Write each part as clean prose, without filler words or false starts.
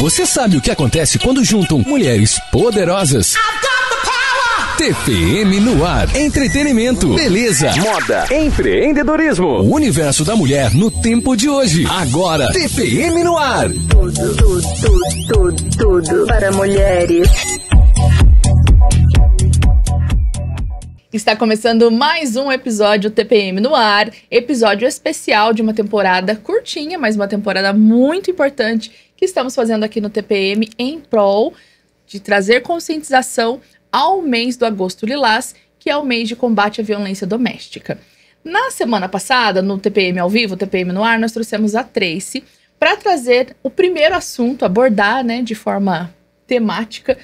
Você sabe o que acontece quando juntam mulheres poderosas? TPM no ar. Entretenimento, beleza, moda, empreendedorismo. O universo da mulher no tempo de hoje. Agora, TPM no ar. Tudo para mulheres. Está começando mais um episódio TPM no ar, episódio especial de uma temporada curtinha, mas uma temporada muito importante que estamos fazendo aqui no TPM em prol de trazer conscientização ao mês do Agosto Lilás, que é o mês de combate à violência doméstica. Na semana passada, no TPM ao vivo, TPM no ar, nós trouxemos a Tracy para trazer o primeiro assunto, abordar, de forma temática,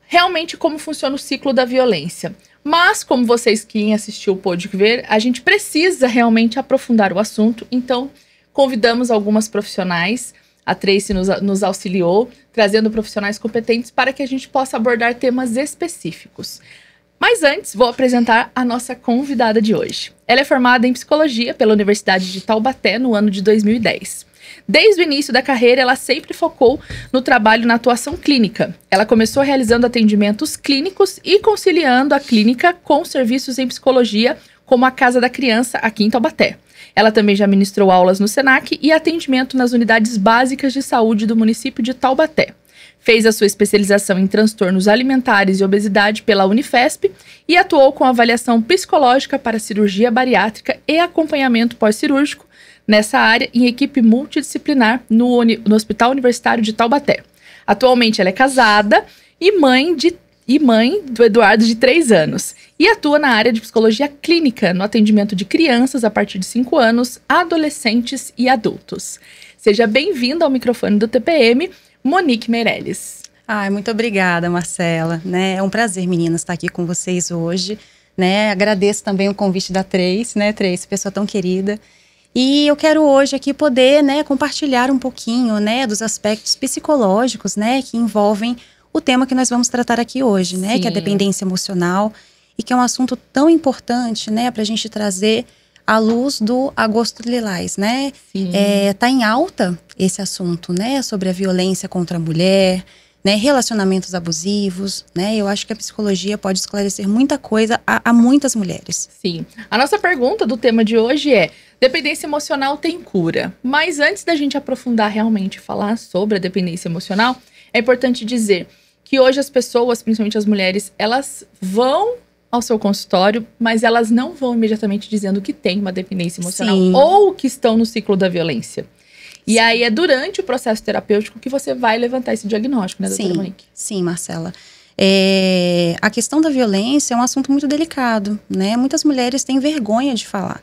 realmente como funciona o ciclo da violência. Mas, como vocês que assistiu pôde ver, a gente precisa realmente aprofundar o assunto, então convidamos algumas profissionais, a Tracy nos auxiliou, trazendo profissionais competentes para que a gente possa abordar temas específicos. Mas antes, vou apresentar a nossa convidada de hoje. Ela é formada em psicologia pela Universidade de Taubaté no ano de 2010. Desde o início da carreira, ela sempre focou no trabalho na atuação clínica. Ela começou realizando atendimentos clínicos e conciliando a clínica com serviços em psicologia, como a Casa da Criança, aqui em Taubaté. Ela também já ministrou aulas no SENAC e atendimento nas unidades básicas de saúde do município de Taubaté. Fez a sua especialização em transtornos alimentares e obesidade pela Unifesp e atuou com avaliação psicológica para cirurgia bariátrica e acompanhamento pós-cirúrgico nessa área em equipe multidisciplinar no Hospital Universitário de Taubaté. Atualmente ela é casada e mãe do Eduardo, de 3 anos. E atua na área de psicologia clínica, no atendimento de crianças a partir de 5 anos, adolescentes e adultos. Seja bem-vinda ao microfone do TPM, Monique Meirelles. Muito obrigada, Marcela. É um prazer, meninas, estar aqui com vocês hoje. Agradeço também o convite da Tracy, Tracy, pessoa tão querida. E eu quero hoje aqui poder, compartilhar um pouquinho, dos aspectos psicológicos, que envolvem o tema que nós vamos tratar aqui hoje, que é a dependência emocional, e que é um assunto tão importante, para a gente trazer à luz do Agosto Lilás, Tá em alta esse assunto, sobre a violência contra a mulher, relacionamentos abusivos, Eu acho que a psicologia pode esclarecer muita coisa a muitas mulheres. Sim. A nossa pergunta do tema de hoje é: dependência emocional tem cura? Mas antes da gente aprofundar realmente e falar sobre a dependência emocional, é importante dizer que hoje as pessoas, principalmente as mulheres, elas vão ao seu consultório, mas elas não vão imediatamente dizendo que tem uma dependência emocional. Sim. Ou que estão no ciclo da violência. E aí é durante o processo terapêutico que você vai levantar esse diagnóstico, doutora Monique? Sim, Marcela. A questão da violência é um assunto muito delicado, Muitas mulheres têm vergonha de falar.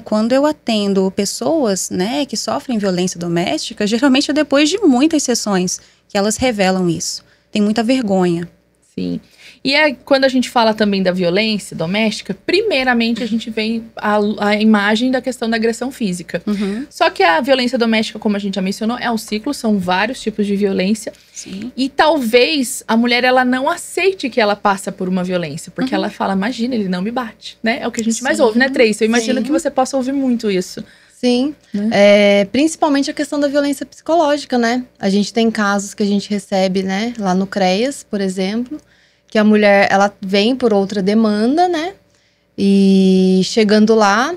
Quando eu atendo pessoas, que sofrem violência doméstica, geralmente é depois de muitas sessões que elas revelam isso. Tem muita vergonha. Sim. E quando a gente fala também da violência doméstica, primeiramente a gente vem a imagem da questão da agressão física. Uhum. Só que a violência doméstica, como a gente já mencionou, é um ciclo, são vários tipos de violência. Sim. E talvez a mulher ela não aceite que ela passa por uma violência, porque ela fala, imagina, ele não me bate, É o que a gente mais ouve, Tracy? Eu imagino que você possa ouvir muito isso. Sim, principalmente a questão da violência psicológica, A gente tem casos que a gente recebe, lá no CREAS, por exemplo, que a mulher, ela vem por outra demanda, E chegando lá,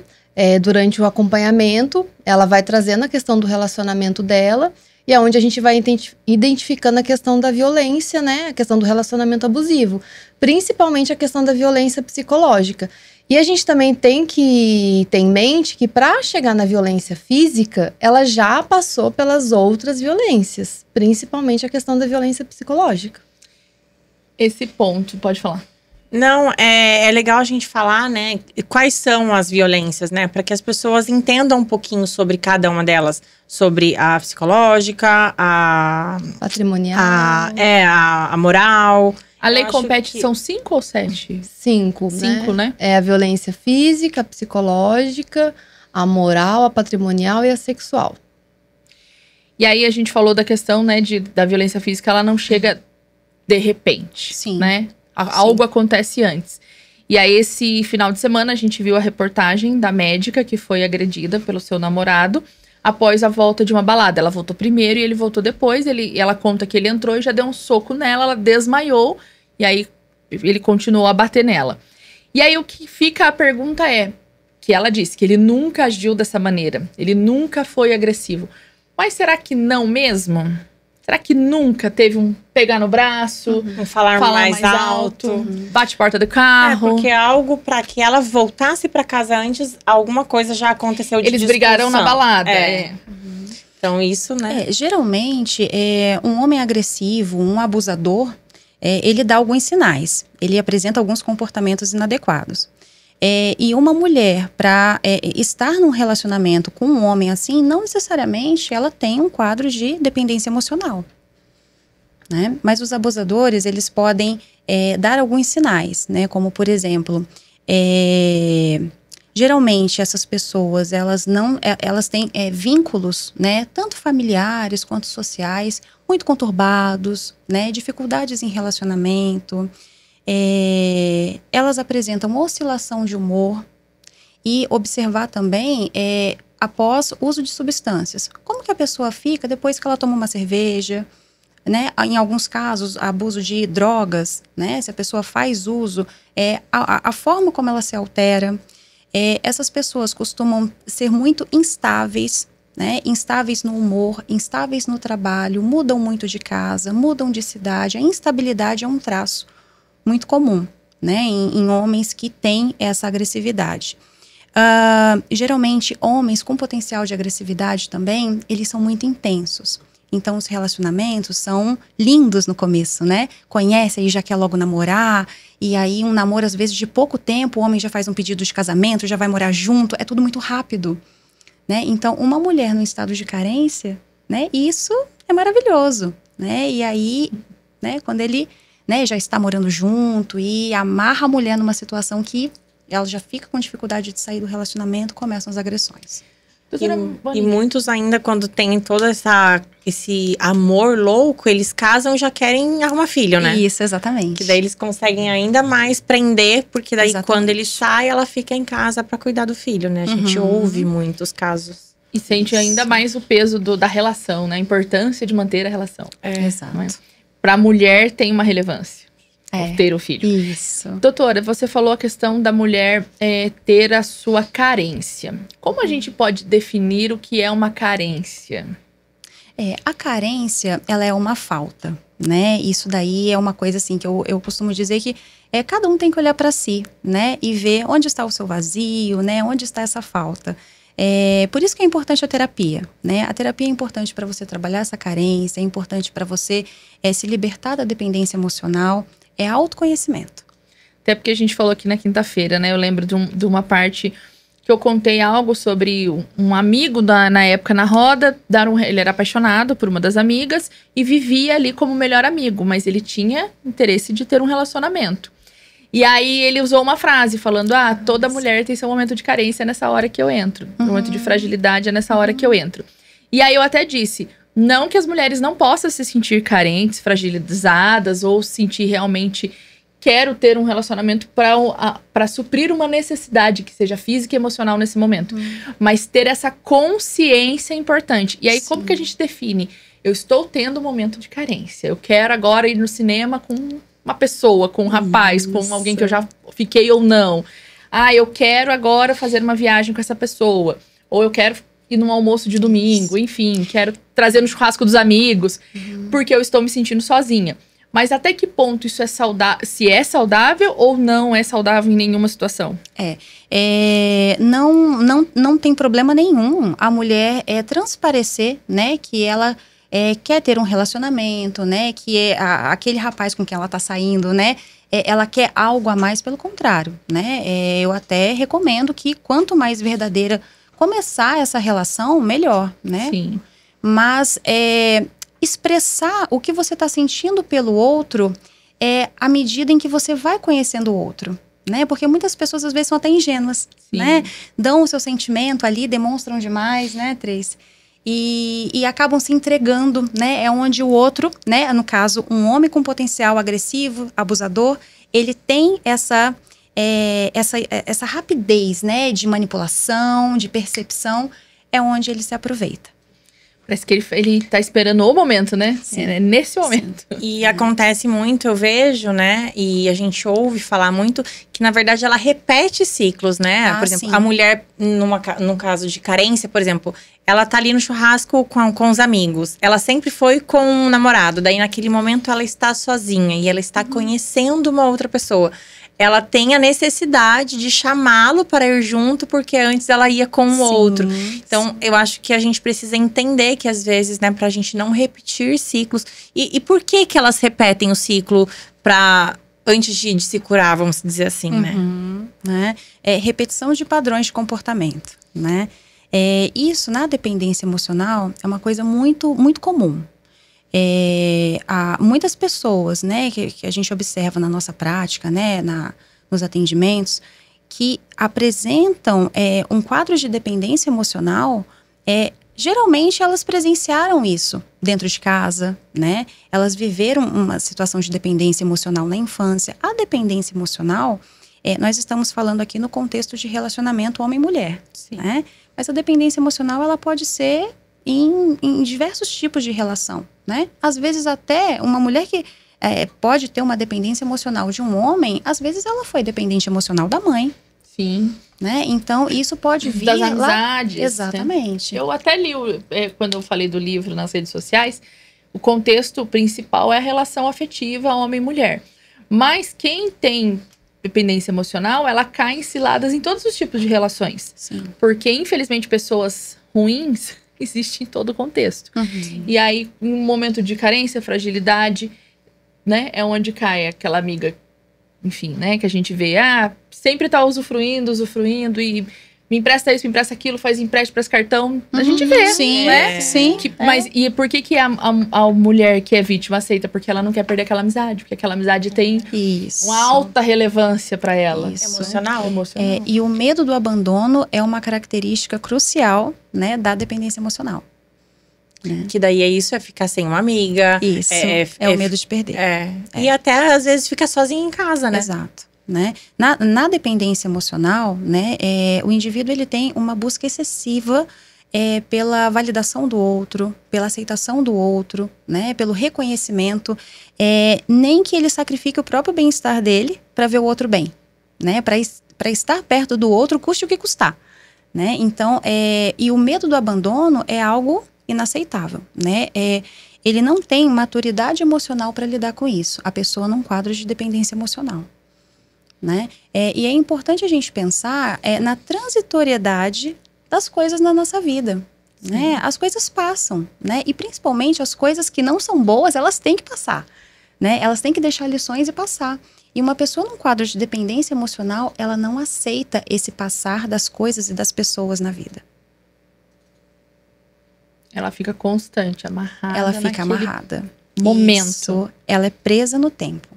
durante o acompanhamento, ela vai trazendo a questão do relacionamento dela, e é onde a gente vai identificando a questão da violência, A questão do relacionamento abusivo, principalmente a questão da violência psicológica. E a gente também tem que ter em mente que para chegar na violência física, ela já passou pelas outras violências, principalmente a questão da violência psicológica. Esse ponto, pode falar. Não, é legal a gente falar, quais são as violências, para que as pessoas entendam um pouquinho sobre cada uma delas. Sobre a psicológica, a patrimonial, a moral. A lei compete, são 5 ou 7? 5, 5, né? É a violência física, a psicológica, a moral, a patrimonial e a sexual. E aí a gente falou da questão, da violência física, ela não chega de repente, Sim. Algo acontece antes. E aí esse final de semana a gente viu a reportagem da médica que foi agredida pelo seu namorado, após a volta de uma balada. Ela voltou primeiro e ele voltou depois. Ela conta que ele entrou e já deu um soco nela, ela desmaiou. E aí ele continuou a bater nela. E aí o que fica a pergunta é, que ela disse que ele nunca agiu dessa maneira. Ele nunca foi agressivo. Mas será que não mesmo? Será que nunca teve um pegar no braço, falar mais alto? Bate porta do carro? Porque algo pra que ela voltasse pra casa antes, alguma coisa já aconteceu de Eles discussão. brigaram na balada. Então isso, né? Geralmente, um homem agressivo, um abusador, ele dá alguns sinais. Ele apresenta alguns comportamentos inadequados. E uma mulher, para estar num relacionamento com um homem assim, não necessariamente ela tem um quadro de dependência emocional, né? Mas os abusadores, eles podem dar alguns sinais, né? Como, por exemplo, geralmente essas pessoas, elas têm vínculos, né? Tanto familiares quanto sociais, muito conturbados, né? Dificuldades em relacionamento. Elas apresentam oscilação de humor e observar também após uso de substâncias. Como que a pessoa fica depois que ela toma uma cerveja, né? Em alguns casos, abuso de drogas, né? Se a pessoa faz uso, a forma como ela se altera. Essas pessoas costumam ser muito instáveis, né? Instáveis no humor, instáveis no trabalho, mudam muito de casa, mudam de cidade. A instabilidade é um traço muito comum, né, em homens que têm essa agressividade. Geralmente, homens com potencial de agressividade também, eles são muito intensos. Então, os relacionamentos são lindos no começo, né? Conhece e já quer logo namorar. E aí, um namoro, às vezes, de pouco tempo, o homem já faz um pedido de casamento, já vai morar junto. É tudo muito rápido, né? Então, uma mulher no estado de carência, né? Isso é maravilhoso, né? E aí, né, quando ele... né, já está morando junto e amarra a mulher numa situação que ela já fica com dificuldade de sair do relacionamento, começam as agressões. E muitos ainda, quando tem todo esse amor louco, eles casam e já querem arrumar filho, né? Isso, exatamente. Que daí eles conseguem ainda mais prender, porque daí quando ele sai, ela fica em casa pra cuidar do filho, né? A gente ouve muitos casos. E sente ainda mais o peso da relação, né? A importância de manter a relação. Exato. Para a mulher tem uma relevância ter o filho. Isso. Doutora, você falou a questão da mulher ter a sua carência. Como a gente pode definir o que é uma carência? A carência, ela é uma falta, né? Isso daí é uma coisa assim que eu costumo dizer que cada um tem que olhar para si, né? E ver onde está o seu vazio, né? Onde está essa falta. Por isso que é importante a terapia, né? A terapia é importante para você trabalhar essa carência, é importante para você se libertar da dependência emocional, é autoconhecimento. Até porque a gente falou aqui na quinta-feira, né? Eu lembro de uma parte que eu contei algo sobre um amigo na época na roda, ele era apaixonado por uma das amigas e vivia ali como melhor amigo, mas ele tinha interesse de ter um relacionamento. E aí ele usou uma frase falando, toda mulher tem seu momento de carência, é nessa hora que eu entro. O momento de fragilidade é nessa hora que eu entro. E aí eu até disse, não que as mulheres não possam se sentir carentes, fragilizadas, ou sentir realmente, quero ter um relacionamento para suprir uma necessidade, que seja física e emocional nesse momento. Mas ter essa consciência é importante. E aí, como que a gente define? Eu estou tendo um momento de carência. Eu quero agora ir no cinema com uma pessoa, com um rapaz, com alguém que eu já fiquei ou não. Eu quero agora fazer uma viagem com essa pessoa. Ou eu quero ir num almoço de domingo, enfim, quero trazer no churrasco dos amigos, porque eu estou me sentindo sozinha. Mas até que ponto isso é saudável? Se é saudável ou não é saudável em nenhuma situação? Não tem problema nenhum a mulher transparecer, né, que ela quer ter um relacionamento, né? Que aquele rapaz com quem ela tá saindo, né? Ela quer algo a mais, pelo contrário, né? Eu até recomendo que quanto mais verdadeira começar essa relação, melhor, né? Sim. Mas expressar o que você tá sentindo pelo outro à medida em que você vai conhecendo o outro, né? Porque muitas pessoas às vezes são até ingênuas, né? Dão o seu sentimento ali, demonstram demais, né, Tracy? E acabam se entregando, né? É onde o outro, né? No caso, um homem com potencial agressivo, abusador, ele tem essa rapidez, né? De manipulação, de percepção, é onde ele se aproveita. Parece que ele tá esperando o momento, né? Sim. É nesse momento. E acontece muito, eu vejo, né? E a gente ouve falar muito que, na verdade, ela repete ciclos, né? Por exemplo, sim. a mulher, num caso de carência, por exemplo, ela tá ali no churrasco com os amigos. Ela sempre foi com um namorado. Daí, naquele momento, ela está sozinha e ela está conhecendo uma outra pessoa. Ela tem a necessidade de chamá-lo para ir junto, porque antes ela ia com o outro. Então, eu acho que a gente precisa entender que, às vezes, né, pra gente não repetir ciclos. E por que elas repetem o ciclo antes de se curar, vamos dizer assim, né? Repetição de padrões de comportamento, né? Isso, na dependência emocional, é uma coisa muito, muito comum. Há muitas pessoas, né, que a gente observa na nossa prática, né, nos atendimentos, que apresentam um quadro de dependência emocional. Geralmente elas presenciaram isso dentro de casa, né? Elas viveram uma situação de dependência emocional na infância. A dependência emocional, nós estamos falando aqui no contexto de relacionamento homem-mulher, né? Mas a dependência emocional, ela pode ser em diversos tipos de relação, né? Às vezes até uma mulher que pode ter uma dependência emocional de um homem, às vezes ela foi dependente emocional da mãe. Sim. Né? Então, isso pode vir das amizades. Exatamente. Eu até li, quando eu falei do livro nas redes sociais, o contexto principal é a relação afetiva homem-mulher. Mas quem tem dependência emocional, ela cai em ciladas em todos os tipos de relações. Sim. Porque, infelizmente, pessoas ruins existem em todo o contexto. E aí, em um momento de carência, fragilidade, né? É onde cai aquela amiga, enfim, né? Que a gente vê, sempre tá usufruindo e me empresta isso, me empresta aquilo, faz empréstimo para esse cartão. A gente vê, sim, né? Sim. Mas e por que a mulher que é vítima aceita? Porque ela não quer perder aquela amizade. Porque aquela amizade tem uma alta relevância para ela. Isso. Emocional. E o medo do abandono é uma característica crucial, né, da dependência emocional. Né? Que daí é ficar sem uma amiga. Isso, é o medo de perder. E até, às vezes, fica sozinha em casa, né? Exato. Né? Na dependência emocional, né, o indivíduo ele tem uma busca excessiva pela validação do outro, pela aceitação do outro, né, pelo reconhecimento, nem que ele sacrifique o próprio bem-estar dele para ver o outro bem, né, para estar perto do outro, custe o que custar. Né? Então, e o medo do abandono é algo inaceitável. Né? Ele não tem maturidade emocional para lidar com isso, a pessoa num quadro de dependência emocional. Né? E é importante a gente pensar na transitoriedade das coisas na nossa vida. Né? As coisas passam, né? E principalmente as coisas que não são boas, elas têm que passar. Né? Elas têm que deixar lições e passar. E uma pessoa num quadro de dependência emocional, ela não aceita esse passar das coisas e das pessoas na vida. Ela fica constante, amarrada. Ela fica amarrada. Momento. Isso, ela é presa no tempo.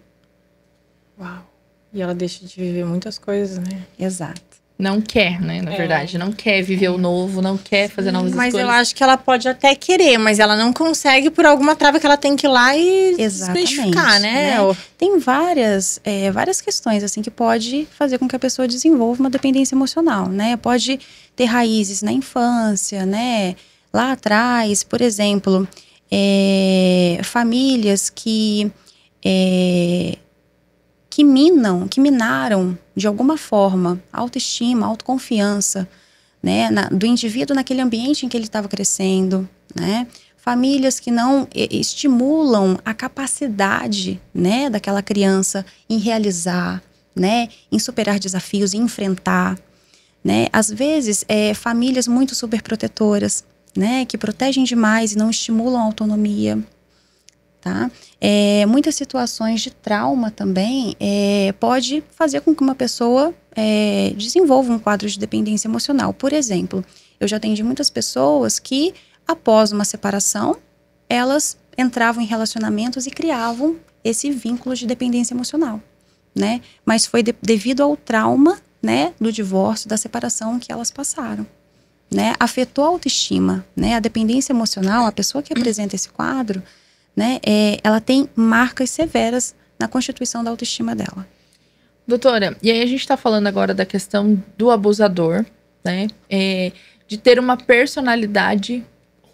Uau. E ela deixa de viver muitas coisas, né? Exato. Não quer, né? Na verdade, não quer viver o novo, não quer fazer novas escolhas. Mas eu acho que ela pode até querer, mas ela não consegue por alguma trava que ela tem que ir lá e desmistificar, né? Tem várias questões, assim, que pode fazer com que a pessoa desenvolva uma dependência emocional, né? Pode ter raízes na infância, né? Lá atrás, por exemplo, famílias que minaram, de alguma forma, a autoestima, a autoconfiança, né, do indivíduo naquele ambiente em que ele estava crescendo, né? Famílias que não estimulam a capacidade, né, daquela criança em realizar, né, em superar desafios, em enfrentar, né? Às vezes, famílias muito superprotetoras, né, que protegem demais e não estimulam a autonomia. Tá? Muitas situações de trauma também pode fazer com que uma pessoa desenvolva um quadro de dependência emocional. Por exemplo, eu já atendi muitas pessoas que, após uma separação, elas entravam em relacionamentos e criavam esse vínculo de dependência emocional, né? Mas foi devido ao trauma, né, do divórcio, da separação que elas passaram. Né? Afetou a autoestima, né? A dependência emocional, a pessoa que apresenta esse quadro, né, ela tem marcas severas na constituição da autoestima dela. Doutora, e aí a gente tá falando agora da questão do abusador, né, de ter uma personalidade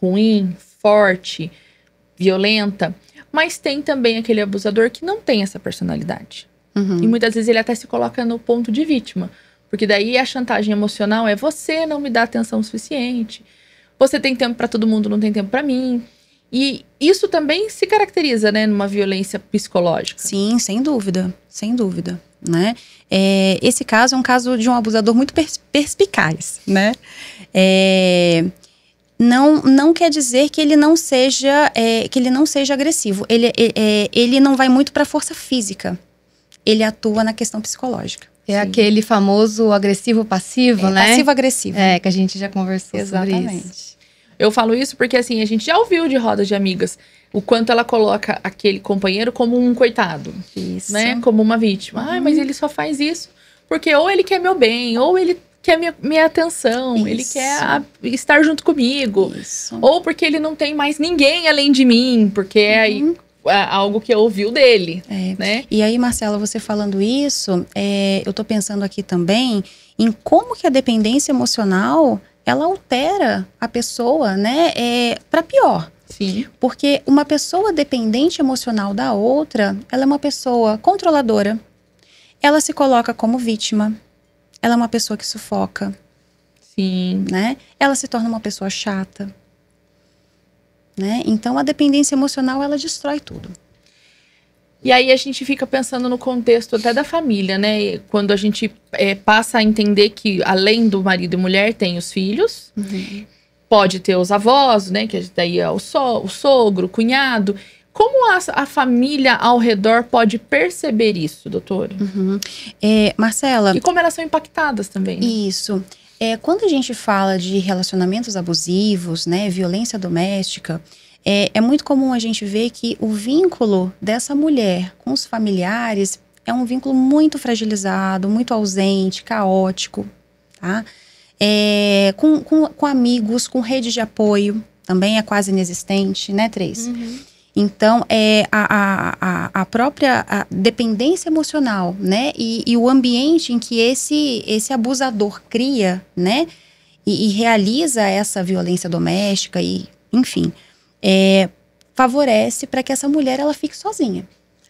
ruim, forte, violenta. Mas tem também aquele abusador que não tem essa personalidade. Uhum. E muitas vezes ele até se coloca no ponto de vítima. Porque daí a chantagem emocional é você não me dá atenção suficiente. Você tem tempo pra todo mundo, não tem tempo pra mim. E isso também se caracteriza, né, numa violência psicológica. Sim, sem dúvida, né? Esse caso é um caso de um abusador muito perspicaz, né? Não quer dizer que ele não seja agressivo. Ele não vai muito para a força física. Ele atua na questão psicológica. É aquele famoso agressivo-passivo, né? Passivo-agressivo. Que a gente já conversou sobre isso. Eu falo isso porque, assim, a gente já ouviu de rodas de amigas o quanto ela coloca aquele companheiro como um coitado. Isso. Né? Como uma vítima. Ai, mas ele só faz isso porque ou ele quer meu bem, ou ele quer minha atenção, Isso. ele quer estar junto comigo. Isso. Ou porque ele não tem mais ninguém além de mim, porque é algo que ouviu dele, né? E aí, Marcela, você falando isso, eu tô pensando aqui também em como que a dependência emocional, ela altera a pessoa, né, para pior. Sim. Porque uma pessoa dependente emocional da outra, ela é uma pessoa controladora, ela se coloca como vítima, ela é uma pessoa que sufoca. Sim. Né? Ela se torna uma pessoa chata. Né? Então, a dependência emocional, ela destrói tudo. E aí a gente fica pensando no contexto até da família, né? Quando a gente passa a entender que além do marido e mulher tem os filhos, pode ter os avós, né? Que daí é o sogro, o cunhado. Como a família ao redor pode perceber isso, doutora? Marcela... E como elas são impactadas também. Né? Isso. Quando a gente fala de relacionamentos abusivos, né, violência doméstica, é muito comum a gente ver que o vínculo dessa mulher com os familiares é um vínculo muito fragilizado, muito ausente, caótico, tá? Com amigos, com rede de apoio, também é quase inexistente, né, Tracy? Então, a própria dependência emocional, né? E o ambiente em que esse abusador cria, né? E realiza essa violência doméstica, enfim, favorece para que essa mulher ela fique sozinha.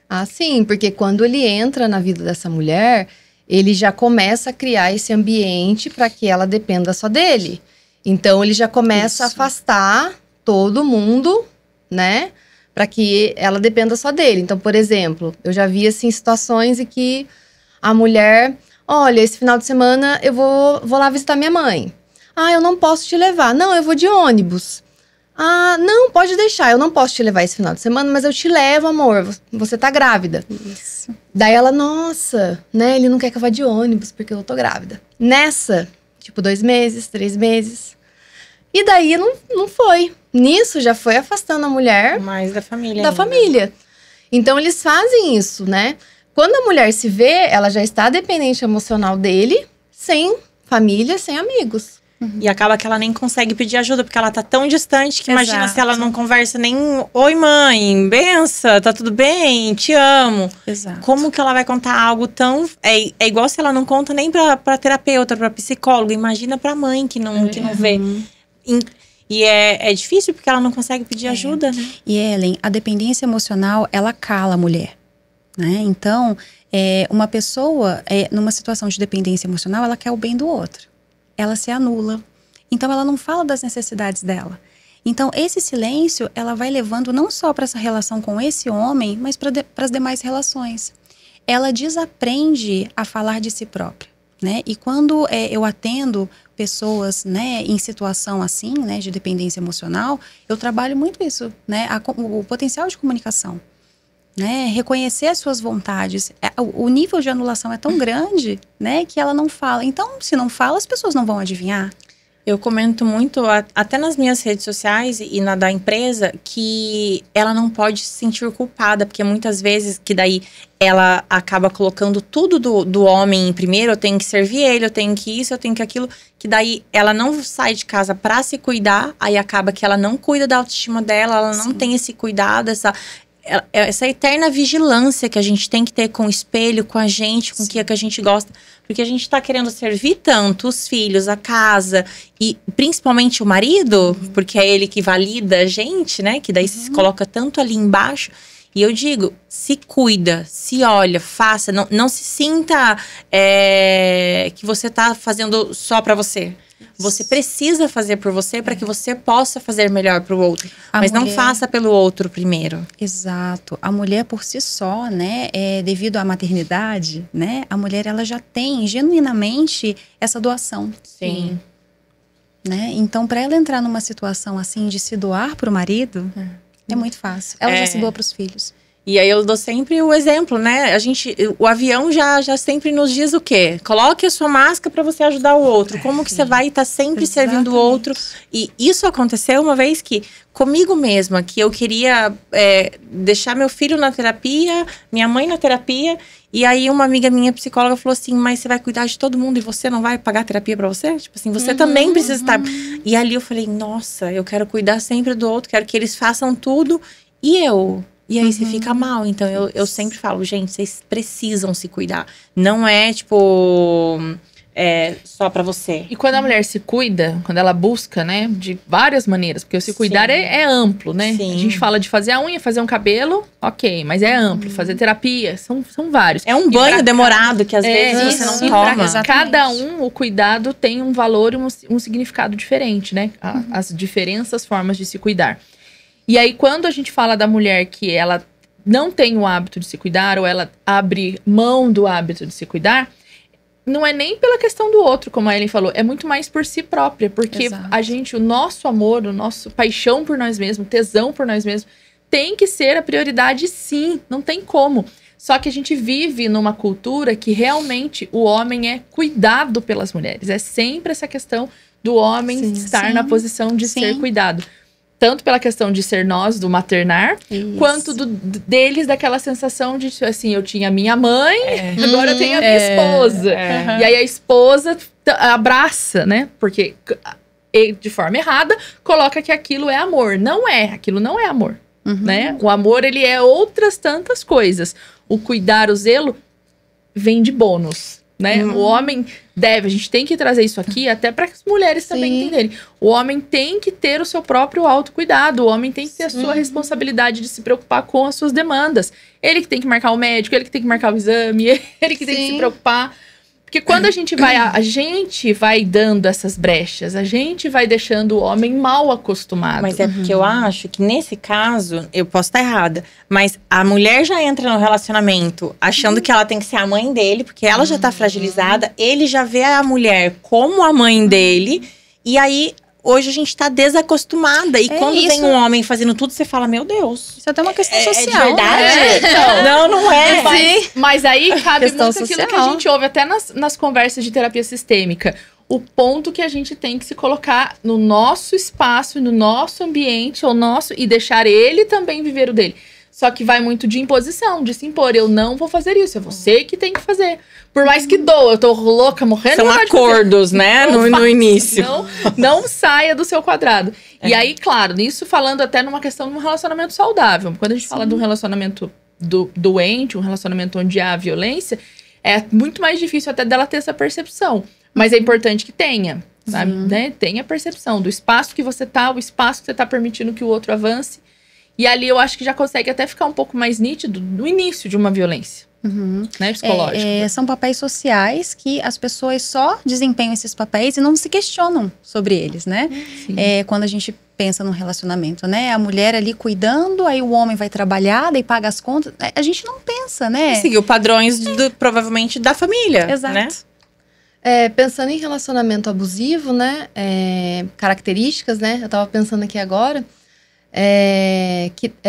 Ah, sim, porque quando ele entra na vida dessa mulher, ele já começa a criar esse ambiente para que ela dependa só dele. Então, ele já começa a afastar todo mundo, né? Para que ela dependa só dele. Então, por exemplo, eu já vi assim situações em que a mulher, olha, esse final de semana eu vou lá visitar minha mãe. Ah, eu não posso te levar. Não, eu vou de ônibus. Ah, não, pode deixar, eu não posso te levar esse final de semana, mas eu te levo, amor, você tá grávida. Isso. Daí ela, nossa, né, ele não quer que eu vá de ônibus porque eu tô grávida. Nessa, tipo 2 meses, 3 meses. E daí não foi. Nisso já foi afastando a mulher Mais da família. da ainda. família. Então eles fazem isso, né? Quando a mulher se vê, ela já está dependente emocional dele, sem família, sem amigos. E acaba que ela nem consegue pedir ajuda, porque ela tá tão distante que imagina Exato. se ela não conversa nem oi mãe, benção, tá tudo bem, te amo. Exato. Como que ela vai contar algo tão... É igual se ela não conta nem pra terapeuta, pra psicólogo. Imagina pra mãe que não vê. E é difícil porque ela não consegue pedir ajuda, né? E Ellen, a dependência emocional, ela cala a mulher, né? Então, uma pessoa, numa situação de dependência emocional, ela quer o bem do outro. Ela se anula. Então, ela não fala das necessidades dela. Então, esse silêncio, ela vai levando não só para essa relação com esse homem, mas para as demais relações. Ela desaprende a falar de si própria, né? E quando eu atendo pessoas, né, em situação assim, né, de dependência emocional, eu trabalho muito isso, né, o potencial de comunicação, né, reconhecer as suas vontades. O nível de anulação é tão grande, né, que ela não fala. Então, se não fala, as pessoas não vão adivinhar. Eu comento muito, até nas minhas redes sociais e na da empresa, que ela não pode se sentir culpada, porque muitas vezes que daí ela acaba colocando tudo do homem em primeiro, eu tenho que servir ele, eu tenho que isso, eu tenho que aquilo, que daí ela não sai de casa pra se cuidar, aí acaba que ela não cuida da autoestima dela, ela não tem esse cuidado, essa eterna vigilância que a gente tem que ter com o espelho, com a gente, com o que a gente gosta. Porque a gente tá querendo servir tanto os filhos, a casa e principalmente o marido, porque é ele que valida a gente, né? Que daí se coloca tanto ali embaixo. E eu digo, se cuida, se olha, faça. Não se sinta que você tá fazendo só pra você. Você precisa fazer por você para que você possa fazer melhor pro outro. Mas não faça pelo outro primeiro. Exato. A mulher por si só, né, devido à maternidade, né, a mulher ela já tem genuinamente essa doação. Sim. Né? Então, para ela entrar numa situação assim de se doar pro marido, é muito fácil. Ela já se doa pros filhos. E aí eu dou sempre o exemplo, né? O avião já sempre nos diz o quê? Coloque a sua máscara para você ajudar o outro. Como que você vai estar sempre servindo o outro? E isso aconteceu uma vez que, comigo mesma, que eu queria deixar meu filho na terapia, minha mãe na terapia. E aí uma amiga minha, psicóloga, falou assim, mas você vai cuidar de todo mundo e você não vai pagar terapia para você? Tipo assim, você também precisa estar... E ali eu falei, nossa, eu quero cuidar sempre do outro, quero que eles façam tudo. E eu... E aí você fica mal. Então eu sempre falo, gente, vocês precisam se cuidar. Não é, tipo, só pra você. E quando a mulher se cuida, quando ela busca, né, de várias maneiras, porque o se cuidar é amplo, né? Sim. A gente fala de fazer a unha, fazer um cabelo, ok, mas é amplo. Fazer terapia, são vários. É um banho demorado que às vezes você não toma. Cada o cuidado tem um valor e um significado diferente, né? As diferentes formas de se cuidar. E aí, quando a gente fala da mulher que ela não tem o hábito de se cuidar, ou ela abre mão do hábito de se cuidar, não é nem pela questão do outro, como a Ellen falou, é muito mais por si própria. Porque o nosso amor, o nosso paixão por nós mesmos, tesão por nós mesmos, tem que ser a prioridade, sim, não tem como. Só que a gente vive numa cultura que realmente o homem é cuidado pelas mulheres. É sempre essa questão do homem estar na posição de ser cuidado. Tanto pela questão de ser nós, do maternar, quanto deles daquela sensação de, assim, eu tinha minha mãe, agora eu tenho a minha esposa. E aí a esposa abraça, né? Porque de forma errada, coloca que aquilo é amor. Não é, aquilo não é amor, né? O amor, ele é outras tantas coisas. O cuidar, o zelo, vem de bônus, né? O homem a gente tem que trazer isso aqui até para as mulheres também entenderem. O homem tem que ter o seu próprio autocuidado, o homem tem que ter a sua responsabilidade de se preocupar com as suas demandas. Ele que tem que marcar o médico, ele que tem que marcar o exame, ele que tem que se preocupar. Porque quando a gente vai dando essas brechas, a gente vai deixando o homem mal acostumado. Mas é porque eu acho que nesse caso, eu posso estar errada, mas a mulher já entra no relacionamento achando que ela tem que ser a mãe dele, porque ela já tá fragilizada, ele já vê a mulher como a mãe dele, e aí... Hoje a gente tá desacostumada. E quando vem um homem fazendo tudo, você fala, meu Deus. Isso é até uma questão social. É de verdade? Então, não é. Mas aí cabe muito social. aquilo que a gente ouve até nas conversas de terapia sistêmica. O ponto que a gente tem que se colocar no nosso espaço, no nosso ambiente, e deixar ele também viver o dele. Só que vai muito de imposição, de se impor. Eu não vou fazer isso, é você que tem que fazer. Por mais que doa, eu tô louca, morrendo. São acordos, né, no início. Não saia do seu quadrado. E aí, claro, isso falando até numa questão de um relacionamento saudável. Quando a gente fala de um relacionamento doente, um relacionamento onde há violência, é muito mais difícil até dela ter essa percepção. Mas é importante que tenha, sabe? Né? Tenha percepção do espaço que você tá, o espaço que você tá permitindo que o outro avance. E ali eu acho que já consegue até ficar um pouco mais nítido no início de uma violência, né, psicológica. São papéis sociais que as pessoas só desempenham esses papéis e não se questionam sobre eles, né? Quando a gente pensa num relacionamento, né? A mulher ali cuidando, aí o homem vai trabalhar, daí paga as contas. A gente não pensa, né? Seguiu padrões, provavelmente, da família, Exato. né? Pensando em relacionamento abusivo, né? Características, né? Eu tava pensando aqui agora...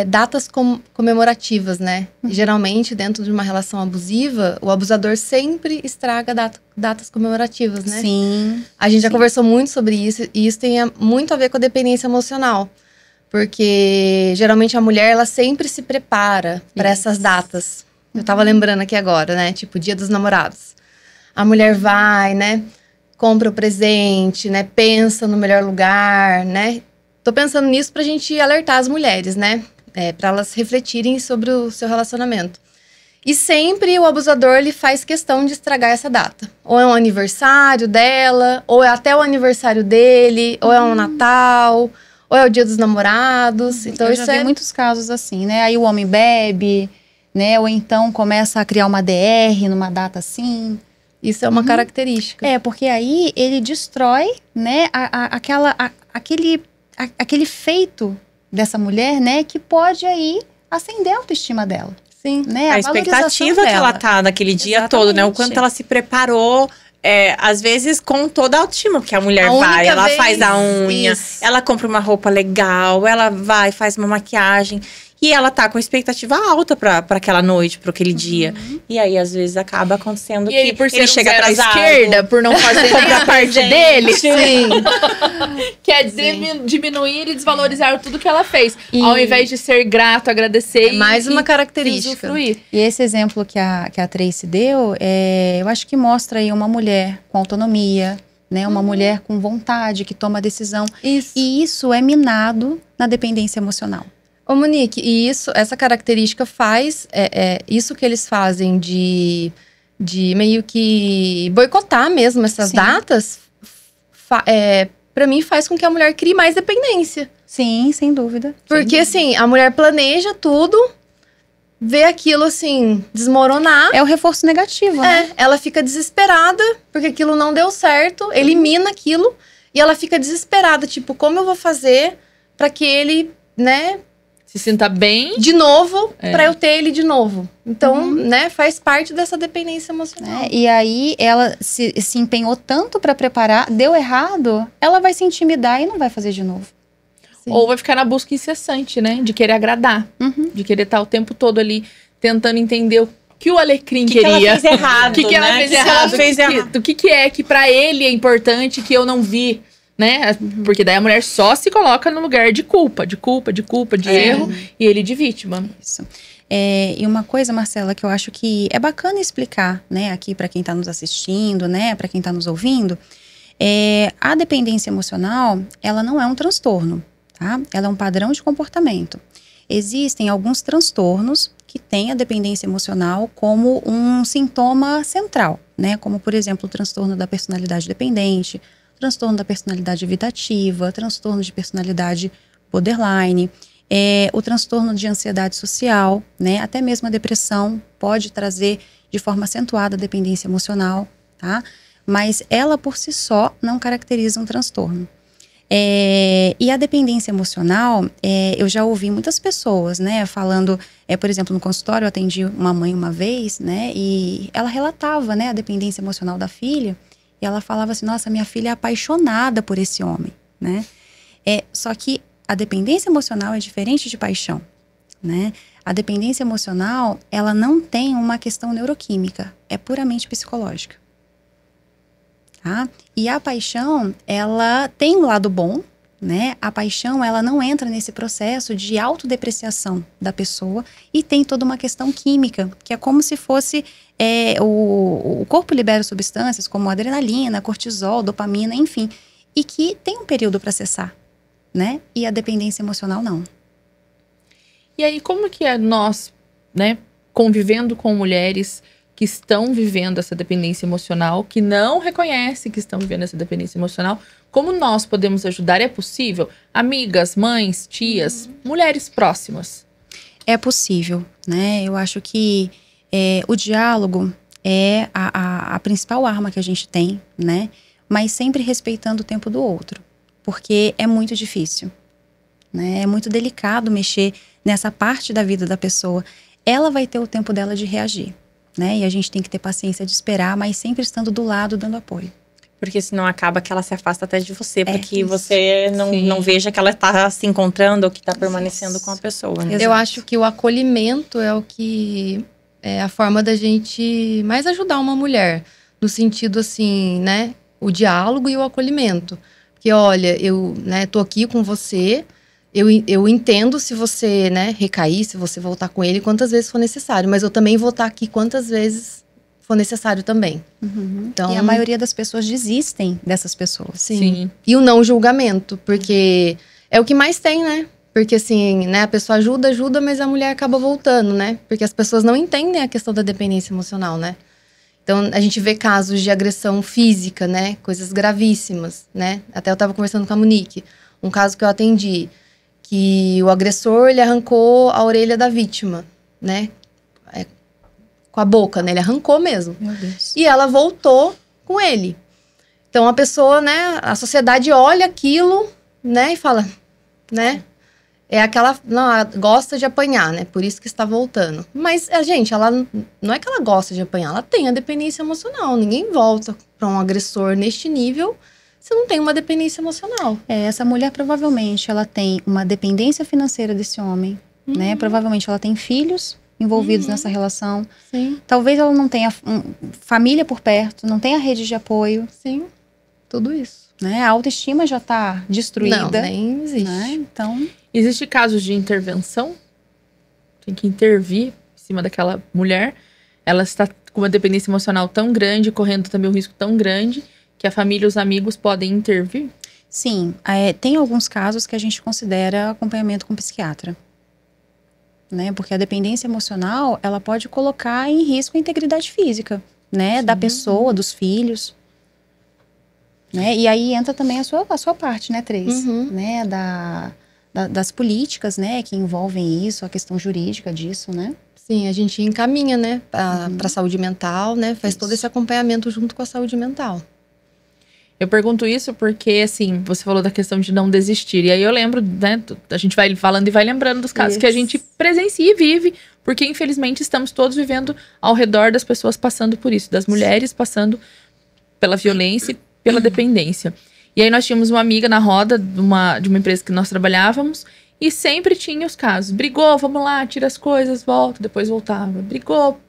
datas comemorativas, né? Geralmente, dentro de uma relação abusiva, o abusador sempre estraga datas comemorativas, né? Sim. A gente já conversou muito sobre isso, e isso tem muito a ver com a dependência emocional. Porque, geralmente, a mulher, ela sempre se prepara para essas datas. Eu tava lembrando aqui agora, né? Tipo, Dia dos Namorados. A mulher vai, né? Compra o presente, né? Pensa no melhor lugar, né? Tô pensando nisso pra gente alertar as mulheres, né? para elas refletirem sobre o seu relacionamento. E sempre o abusador, ele faz questão de estragar essa data. Ou é um aniversário dela, ou é até o aniversário dele, ou é um Natal, ou é o Dia dos Namorados. Então Eu isso já vi muitos casos assim, né? Aí o homem bebe, né? Ou então começa a criar uma DR numa data assim. Isso é uma característica. É, porque aí ele destrói, né, aquele feito dessa mulher, né, que pode aí acender a autoestima dela. Sim. Né? A expectativa que ela tá naquele dia todo, né? O quanto ela se preparou, às vezes com toda a autoestima, porque a mulher vai, ela faz a unha, ela compra uma roupa legal, ela vai, faz uma maquiagem. E ela tá com expectativa alta pra aquela noite, pra aquele dia. E aí, às vezes, acaba acontecendo E ele, por ser ele chega zero à atrasado. esquerda, por não fazer nem a parte dele, Sim. quer diminuir e desvalorizar tudo que ela fez. Ao invés de ser grato, agradecer Mais uma e característica. usufruir. E esse exemplo que a Tracy deu, eu acho que mostra aí uma mulher com autonomia, né? Uma mulher com vontade, que toma decisão. Isso. E isso é minado na dependência emocional. Ô, Monique, e essa característica faz, isso que eles fazem de meio que boicotar mesmo essas Sim. datas, pra mim faz com que a mulher crie mais dependência. Sim, sem dúvida. Porque assim, a mulher planeja tudo, vê aquilo assim, desmoronar. É o reforço negativo, né? Ela fica desesperada, porque aquilo não deu certo, elimina aquilo, e ela fica desesperada, tipo, como eu vou fazer pra que ele, né, Se sinta bem. de novo, pra eu ter ele de novo. Então, né, faz parte dessa dependência emocional. E aí ela se empenhou tanto pra preparar, deu errado, ela vai se intimidar e não vai fazer de novo. Sim. Ou vai ficar na busca incessante, né? De querer agradar. De querer estar o tempo todo ali tentando entender o que o Alecrim queria. Que ela fez errado, O que ela né? fez Que errado. ela fez errado. O que é que pra ele é importante que eu não vi, né? Porque daí a mulher só se coloca no lugar de culpa, de erro, e ele de vítima. Isso. E uma coisa, Marcela, que eu acho que é bacana explicar, né, aqui para quem está nos assistindo, né, para quem está nos ouvindo, a dependência emocional, ela não é um transtorno, tá? Ela é um padrão de comportamento. Existem alguns transtornos que têm a dependência emocional como um sintoma central, né? Como, por exemplo, o transtorno da personalidade dependente, transtorno da personalidade evitativa, transtorno de personalidade borderline, o transtorno de ansiedade social, né? Até mesmo a depressão pode trazer de forma acentuada a dependência emocional, tá? Mas ela por si só não caracteriza um transtorno. E a dependência emocional, eu já ouvi muitas pessoas, né, falando, por exemplo, no consultório eu atendi uma mãe uma vez, né, e ela relatava, né, a dependência emocional da filha, e ela falava assim, nossa, minha filha é apaixonada por esse homem, né, só que a dependência emocional é diferente de paixão, né, a dependência emocional, ela não tem uma questão neuroquímica, é puramente psicológica. Tá? E a paixão, ela tem um lado bom, né? A paixão, ela não entra nesse processo de autodepreciação da pessoa e tem toda uma questão química, que é como se fosse o corpo libera substâncias como adrenalina, cortisol, dopamina, enfim, e que tem um período para cessar, né? E a dependência emocional não. E aí, como que é nós, né, convivendo com mulheres que estão vivendo essa dependência emocional, que não reconhecem que estão vivendo essa dependência emocional, como nós podemos ajudar? É possível? Amigas, mães, tias, mulheres próximas. É possível, né? Eu acho que o diálogo é a principal arma que a gente tem, né? Mas sempre respeitando o tempo do outro, porque é muito difícil, né? É muito delicado mexer nessa parte da vida da pessoa. Ela vai ter o tempo dela de reagir, né? E a gente tem que ter paciência de esperar, mas sempre estando do lado, dando apoio. Porque senão acaba que ela se afasta até de você, para que isso. você não veja que ela está se encontrando ou que está permanecendo com a pessoa. Né? Eu acho que o acolhimento é o que é a forma da gente mais ajudar uma mulher. No sentido assim, né? O diálogo e o acolhimento. Porque, olha, eu, né, tô aqui com você, eu entendo se você, né, recair, se você voltar com ele, quantas vezes for necessário. Mas eu também vou estar aqui quantas vezes for necessário também. Então, E a maioria das pessoas desistem dessas pessoas. Sim. E o não julgamento, porque é o que mais tem, né? Porque assim, né, a pessoa ajuda, mas a mulher acaba voltando, né? Porque as pessoas não entendem a questão da dependência emocional, né? Então, a gente vê casos de agressão física, né? Coisas gravíssimas, né? Até eu tava conversando com a Monique. Um caso que eu atendi, que o agressor, ele arrancou a orelha da vítima, né? Com a boca, né? Ele arrancou mesmo. Meu Deus. E ela voltou com ele. Então, a pessoa, né? A sociedade olha aquilo, né? E fala, né? É aquela... Não, ela gosta de apanhar, né? Por isso que está voltando. Mas, gente, ela... Não é que ela gosta de apanhar. Ela tem a dependência emocional. Ninguém volta para um agressor neste nível se não tem uma dependência emocional. Essa mulher provavelmente ela tem uma dependência financeira desse homem, né? Provavelmente ela tem filhos envolvidos nessa relação. Sim. Talvez ela não tenha família por perto, não tenha rede de apoio. Sim. Tudo isso. Né? A autoestima já está destruída. Não, nem existe. Né? Então... Existem casos de intervenção? Tem que intervir em cima daquela mulher. Ela está com uma dependência emocional tão grande, correndo também um risco tão grande, que a família e os amigos podem intervir? Sim. Tem alguns casos que a gente considera acompanhamento com psiquiatra. Né? Porque a dependência emocional, ela pode colocar em risco a integridade física, né? Da pessoa, dos filhos. Né? E aí entra também a sua parte, né, Três? Né? Das políticas, né, que envolvem isso, a questão jurídica disso, né? Sim, a gente encaminha, né, para a saúde mental, né? Faz todo esse acompanhamento junto com a saúde mental. Eu pergunto isso porque, assim, você falou da questão de não desistir. E aí eu lembro, né, a gente vai falando e vai lembrando dos casos que a gente presencia e vive. Porque, infelizmente, estamos todos vivendo ao redor das pessoas passando por isso. Das mulheres passando pela violência e pela dependência. E aí nós tínhamos uma amiga na roda de uma empresa que nós trabalhávamos. E sempre tinha os casos. Brigou, vamos lá, tira as coisas, volta. Depois voltava. Brigou,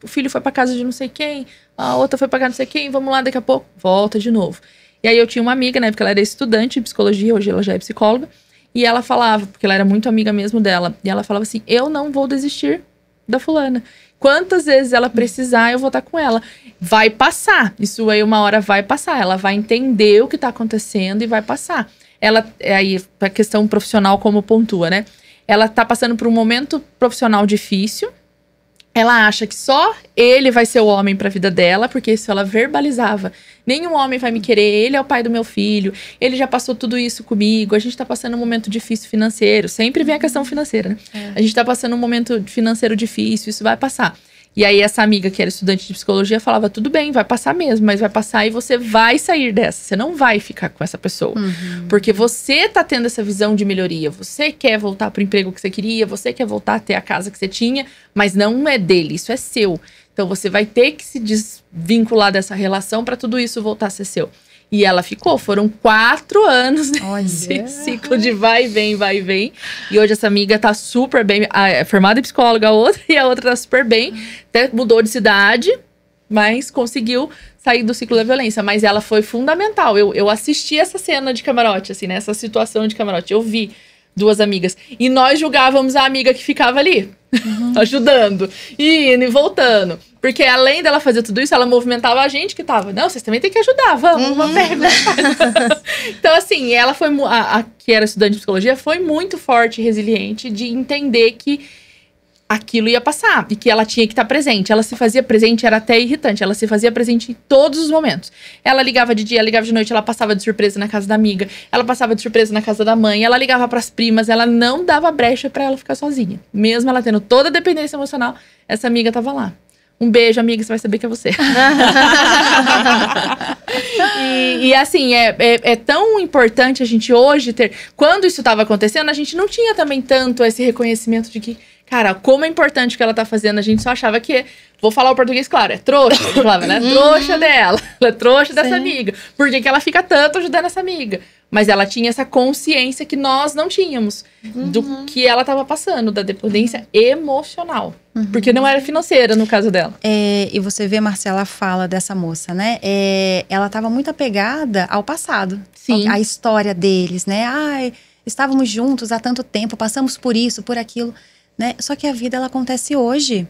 o filho foi pra casa de não sei quem. A outra foi pra casa de não sei quem. Vamos lá, daqui a pouco, volta de novo. E aí eu tinha uma amiga, na época ela era estudante de psicologia, hoje ela já é psicóloga. E ela falava, porque ela era muito amiga mesmo dela. E ela falava assim, eu não vou desistir da fulana. Quantas vezes ela precisar, eu vou estar com ela. Vai passar. Isso aí uma hora vai passar. Ela vai entender o que tá acontecendo e vai passar. Ela, aí, a questão profissional como pontua, né? Ela tá passando por um momento profissional difícil. Ela acha que só ele vai ser o homem pra vida dela, porque isso ela verbalizava. Nenhum homem vai me querer, ele é o pai do meu filho, ele já passou tudo isso comigo, a gente tá passando um momento difícil financeiro, sempre vem a questão financeira, né? A gente tá passando um momento financeiro difícil, isso vai passar. E aí essa amiga que era estudante de psicologia falava, tudo bem, vai passar mesmo, mas vai passar e você vai sair dessa, você não vai ficar com essa pessoa. Porque você tá tendo essa visão de melhoria, você quer voltar pro emprego que você queria, você quer voltar a ter a casa que você tinha, mas não é dele, isso é seu. Então você vai ter que se desvincular dessa relação para tudo isso voltar a ser seu. E ela ficou, foram 4 anos nesse ciclo de vai e vem, vai e vem. E hoje essa amiga tá super bem, formada em psicóloga a outra, e a outra tá super bem. Até mudou de cidade, mas conseguiu sair do ciclo da violência. Mas ela foi fundamental. Eu assisti essa cena de camarote, assim, né? Essa situação de camarote. Eu vi 2 amigas. E nós julgávamos a amiga que ficava ali, ajudando, e indo e voltando. Porque além dela fazer tudo isso, ela movimentava a gente que tava. Não, vocês também têm que ajudar, vamos, uma pergunta. Então, assim, ela foi, que era estudante de psicologia, foi muito forte e resiliente de entender que aquilo ia passar e que ela tinha que estar presente. Ela se fazia presente, era até irritante, ela se fazia presente em todos os momentos. Ela ligava de dia, ela ligava de noite, ela passava de surpresa na casa da amiga, ela passava de surpresa na casa da mãe, ela ligava pras primas, ela não dava brecha pra ela ficar sozinha. Mesmo ela tendo toda a dependência emocional, essa amiga tava lá. Um beijo, amiga, você vai saber que é você. e assim, é tão importante a gente hoje ter... Quando isso estava acontecendo, a gente não tinha também tanto esse reconhecimento de que, cara, como é importante o que ela tá fazendo. A gente só achava que, vou falar o português claro, é trouxa. Eu falava, né? Trouxa dela. Ela é trouxa dessa amiga. Por que ela fica tanto ajudando essa amiga? Mas ela tinha essa consciência que nós não tínhamos do que ela estava passando, da dependência emocional. Porque não era financeira, no caso dela. E você vê, Marcela, a fala dessa moça, né? Ela estava muito apegada ao passado. Sim. A história deles, né? Ai, estávamos juntos há tanto tempo, passamos por isso, por aquilo, né? Só que a vida, ela acontece hoje.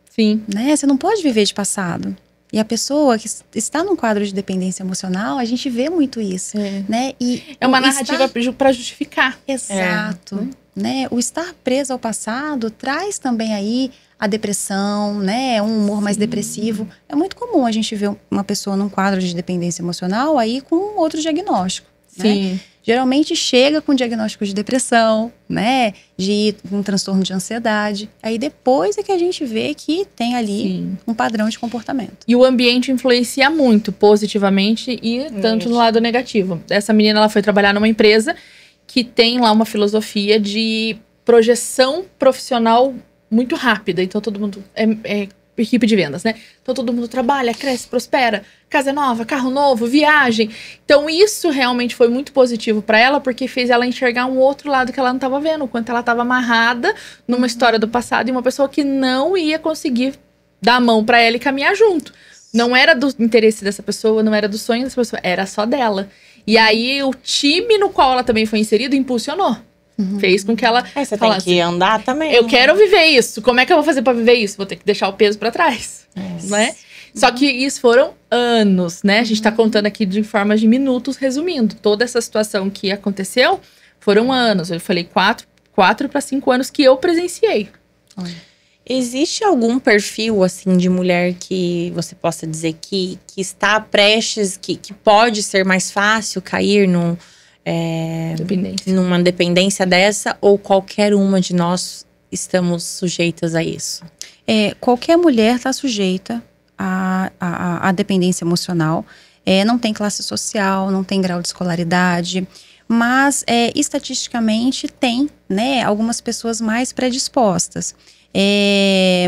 Sim. Né? Você não pode viver de passado. E a pessoa que está num quadro de dependência emocional, a gente vê muito isso, né? E é uma narrativa para justificar. Exato. né? O estar preso ao passado traz também aí a depressão, né? Um humor mais depressivo. É muito comum a gente ver uma pessoa num quadro de dependência emocional aí com outro diagnóstico, Sim. né? Geralmente chega com diagnóstico de depressão, né? De um transtorno de ansiedade. Aí depois é que a gente vê que tem ali Sim. um padrão de comportamento. E o ambiente influencia muito, positivamente e tanto no lado negativo. Essa menina, ela foi trabalhar numa empresa que tem lá uma filosofia de projeção profissional muito rápida. Então, todo mundo é equipe de vendas, né? Então, todo mundo trabalha, cresce, prospera, casa nova, carro novo, viagem. Então, isso realmente foi muito positivo para ela, porque fez ela enxergar um outro lado que ela não estava vendo, o quanto ela estava amarrada numa história do passado e uma pessoa que não ia conseguir dar a mão para ela e caminhar junto. Não era do interesse dessa pessoa, não era do sonho dessa pessoa, era só dela. E aí, o time no qual ela também foi inserida impulsionou. Fez com que ela Você falasse, tem que andar também. eu quero viver isso. Como é que eu vou fazer pra viver isso? Vou ter que deixar o peso pra trás, né? Só que isso foram anos, né? A gente tá contando aqui de forma de minutos, resumindo. Toda essa situação que aconteceu foram anos. Eu falei 4 para 5 anos que eu presenciei. Existe algum perfil, assim, de mulher que você possa dizer que está prestes, que pode ser mais fácil cair Dependência. numa dependência dessa? Ou qualquer uma de nós estamos sujeitas a isso? Qualquer mulher está sujeita à dependência emocional. Não tem classe social, não tem grau de escolaridade, mas estatisticamente tem, né, algumas pessoas mais predispostas.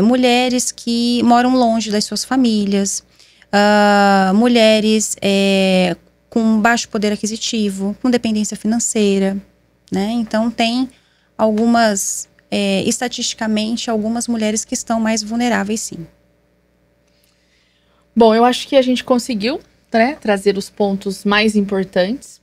Mulheres que moram longe das suas famílias, mulheres com baixo poder aquisitivo, com dependência financeira, né? Então tem algumas, estatisticamente, algumas mulheres que estão mais vulneráveis, sim. Bom, eu acho que a gente conseguiu, né, trazer os pontos mais importantes.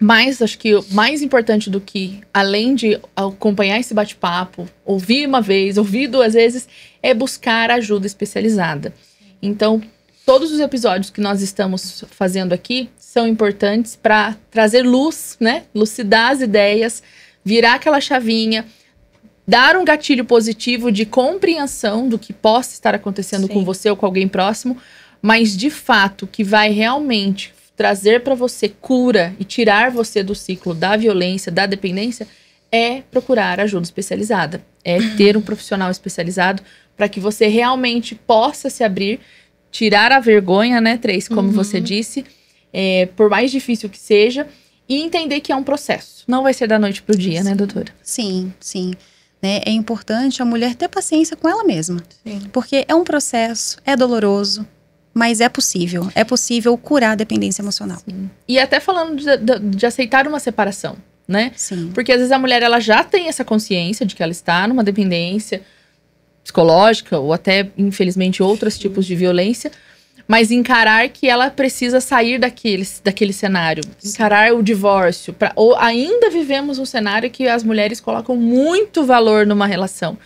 Mas acho que o mais importante do que, além de acompanhar esse bate-papo, ouvir uma vez, ouvir 2 vezes, é buscar ajuda especializada. Então, todos os episódios que nós estamos fazendo aqui são importantes para trazer luz, né? Lucidar as ideias, virar aquela chavinha, dar um gatilho positivo de compreensão do que possa estar acontecendo com você ou com alguém próximo, mas de fato que vai realmente trazer para você cura e tirar você do ciclo da violência, da dependência, é procurar ajuda especializada. É ter um profissional especializado para que você realmente possa se abrir, tirar a vergonha, né, Tracy, como você disse, por mais difícil que seja, e entender que é um processo. Não vai ser da noite pro dia, né, doutora? Sim, sim. É importante a mulher ter paciência com ela mesma. Sim. Porque é um processo, é doloroso, mas é possível. É possível curar a dependência emocional. Sim. E até falando de aceitar uma separação, né? Sim. Porque às vezes a mulher, ela já tem essa consciência de que ela está numa dependência psicológica ou até, infelizmente, outros tipos de violência, mas encarar que ela precisa sair daquele cenário. Encarar o divórcio. Ou ainda vivemos um cenário que as mulheres colocam muito valor numa relação.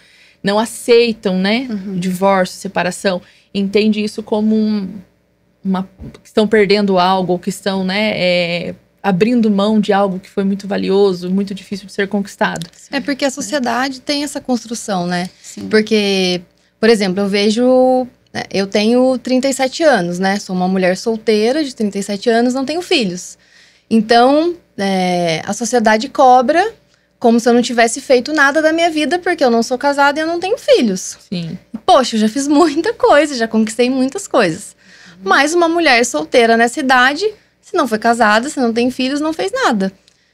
Não aceitam, né? Divórcio, separação. Entende isso como que estão perdendo algo, ou que estão, né, abrindo mão de algo que foi muito valioso, muito difícil de ser conquistado. É porque a sociedade tem essa construção, né? Sim. Porque, por exemplo, eu tenho 37 anos, né? Sou uma mulher solteira de 37 anos, não tenho filhos. Então, a sociedade cobra como se eu não tivesse feito nada da minha vida, porque eu não sou casada e eu não tenho filhos. Sim. Poxa, eu já fiz muita coisa, já conquistei muitas coisas. Mas uma mulher solteira nessa idade, se não foi casada, se não tem filhos, não fez nada.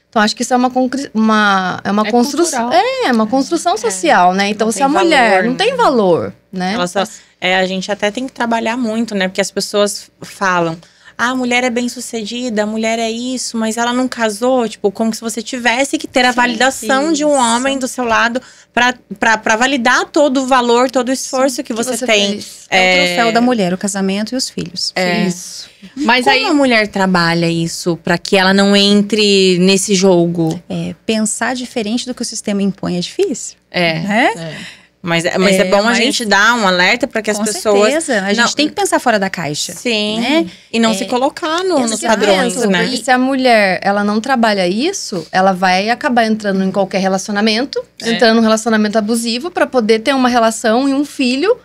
Então, acho que isso é uma construção. Cultural. É uma construção social, né? Então, Não se tem a mulher valor, não né? tem valor, né? A gente até tem que trabalhar muito, né? Porque as pessoas falam, a mulher é bem-sucedida, a mulher é isso, mas ela não casou, tipo, como se você tivesse que ter a validação de um homem do seu lado pra validar todo o valor, todo o esforço que você tem. fez. É o troféu da mulher, o casamento e os filhos. Isso. Mas Como aí a mulher trabalha isso pra que ela não entre nesse jogo? Pensar diferente do que o sistema impõe é difícil. É. Né? Mas é bom a gente dar um alerta para que as pessoas... Com certeza, a gente tem que pensar fora da caixa. Sim, né? E não se colocar nos padrões, né? E se a mulher, ela não trabalha isso, ela vai acabar entrando em qualquer relacionamento, entrando num relacionamento abusivo para poder ter uma relação e um filho,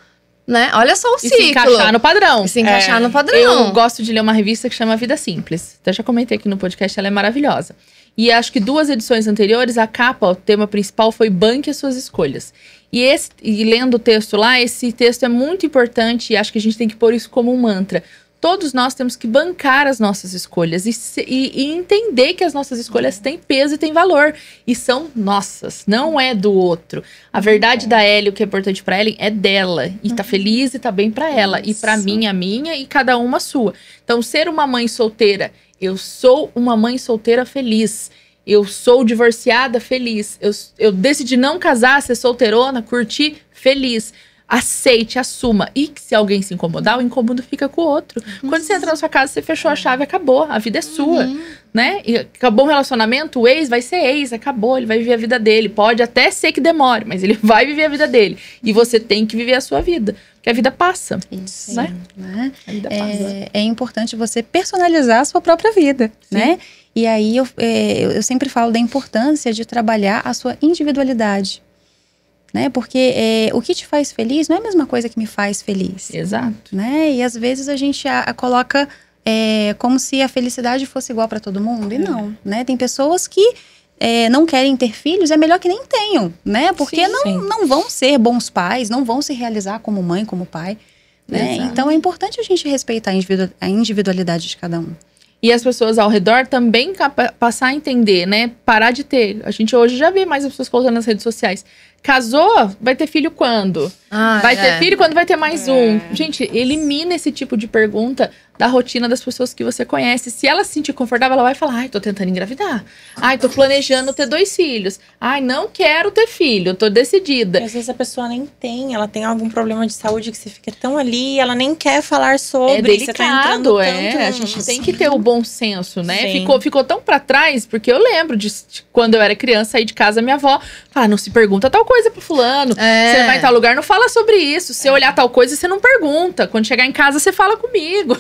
né? Olha só o ciclo. E se encaixar no padrão. E se encaixar no padrão. Eu gosto de ler uma revista que chama Vida Simples. Até já comentei aqui no podcast, ela é maravilhosa. E acho que 2 edições anteriores, a capa, o tema principal foi Banque as Suas Escolhas. E lendo o texto lá, esse texto é muito importante e acho que a gente tem que pôr isso como um mantra. Todos nós temos que bancar as nossas escolhas e entender que as nossas escolhas têm peso e têm valor. E são nossas, não é do outro. A verdade da Ellie, o que é importante pra Ellen, é dela. E tá feliz e tá bem pra ela. E pra mim, a minha, e cada uma a sua. Então, ser uma mãe solteira, eu sou uma mãe solteira feliz. Eu sou divorciada feliz. Eu decidi não casar, ser solteirona, curtir feliz. Aceite, assuma. E se alguém se incomodar, o incômodo fica com o outro. Quando você entra na sua casa, você fechou a chave, acabou. A vida é sua, né? E acabou o relacionamento, o ex vai ser ex, acabou. Ele vai viver a vida dele. Pode até ser que demore, mas ele vai viver a vida dele. E você tem que viver a sua vida. Porque a vida passa. Isso, né? A vida passa. É importante você personalizar a sua própria vida, né? E aí eu sempre falo da importância de trabalhar a sua individualidade. Né? Porque o que te faz feliz não é a mesma coisa que me faz feliz. Exato. Né? E às vezes a gente coloca como se a felicidade fosse igual para todo mundo. E não, né? Tem pessoas que não querem ter filhos, é melhor que nem tenham, né? Porque não vão ser bons pais, não vão se realizar como mãe, como pai. Né? Então é importante a gente respeitar a individualidade de cada um. E as pessoas ao redor também passar a entender, né? Parar de ter. A gente hoje já vê mais as pessoas colocando nas redes sociais. Casou, vai ter filho quando? Vai ter filho quando vai ter mais um? Gente, elimina esse tipo de pergunta da rotina das pessoas que você conhece. Se ela se sentir confortável, ela vai falar: ai, tô tentando engravidar. Ai, tô planejando ter 2 filhos. Ai, não quero ter filho, tô decidida. E às vezes a pessoa nem tem, ela tem algum problema de saúde que você fica tão ali, ela nem quer falar sobre. É delicado, você tá entrando tanto a gente tem que ter o bom senso, né? Sim. Ficou tão pra trás, porque eu lembro de quando eu era criança, sair de casa, minha avó fala: não se pergunta tal coisa pro fulano. Você vai em tal lugar, não fala sobre isso. Se olhar tal coisa, você não pergunta. Quando chegar em casa, você fala comigo.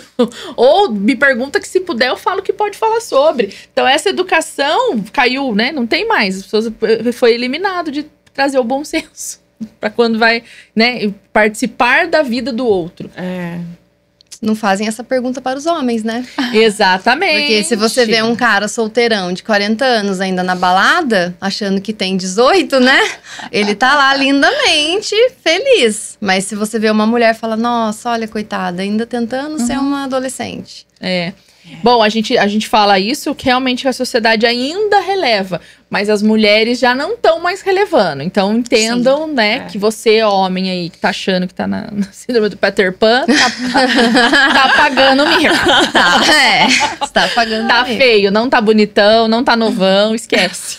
Ou me pergunta que se puder, eu falo que pode falar sobre. Então, essa educação caiu, né? Não tem mais. As pessoas foi eliminado de trazer o bom senso. Pra quando vai, né, participar da vida do outro. Não fazem essa pergunta para os homens, né? Exatamente. Porque se você vê um cara solteirão de 40 anos ainda na balada, achando que tem 18, né? Ele tá lá lindamente feliz. Mas se você vê uma mulher e fala: nossa, olha, coitada, ainda tentando ser uma adolescente. Bom, a gente fala isso, que realmente a sociedade ainda releva, mas as mulheres já não estão mais relevando. Então, entendam, né, que você, homem aí, que tá achando que tá na síndrome do Peter Pan, tá pagando mico. Você tá pagando Tá mico. feio, não tá bonitão, não tá novão, esquece.